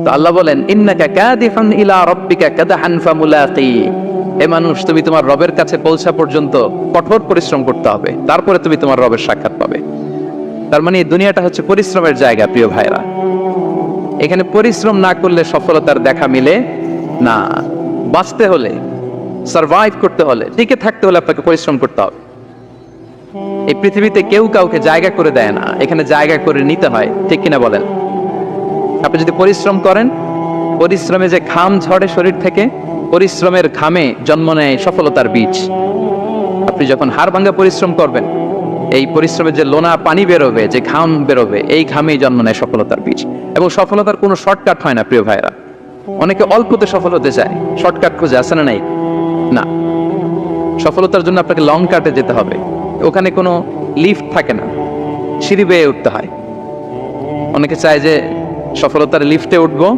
তো আল্লাহ বলেন ইন্নাকা কাদিফান ইলা রাব্বিকা কাদহান ফামুলাকি, হে মানুষ তুমি তোমার রবের কাছে পৌঁছা পর্যন্ত কঠোর পরিশ্রম করতে হবে, তারপরে তুমি তোমার রবের সাক্ষাৎ পাবে। তার মানে এই দুনিয়াটা হচ্ছে পরিশ্রমের জায়গা প্রিয় ভাইরা। এখানে পরিশ্রম না করলে সফলতার দেখা মিলে না। বাঁচতে হলে, সারভাইভ করতে হলে, টিকে থাকতে হলে আপনাকে পরিশ্রম করতে হবে। এই পৃথিবীতে কেউ কাউকে জায়গা করে দেয় না, এখানে জায়গা করে নিতে হয়, ঠিক কিনা বলেন? আপনি যদি পরিশ্রম করেন, পরিশ্রমে যে ঘাম ঝরে শরীর থেকে, পরিশ্রমের ঘামে জন্ম নেয় সফলতার বীজ। আপনি যখন হাড় ভাঙা পরিশ্রম করবেন, এই পরিশ্রমের যে লোনা পানি বেরোবে, যে ঘাম বেরোবে, এই ঘামেই জন্ম নেয় সফলতার বীজ। এবং সফলতার কোনো শর্টকাট হয় না প্রিয় ভাইরা। অনেকে অল্পতে সফল হতে চায়, শর্টকাট খুঁজে, আসে না নাই? না, সফলতার জন্য আপনাকে লং কাটে যেতে হবে। ওখানে কোনো লিফট থাকে না, সিঁড়ি বেয়ে উঠতে হয়। অনেকে চায় যে সফলতার লিফটে উঠবো,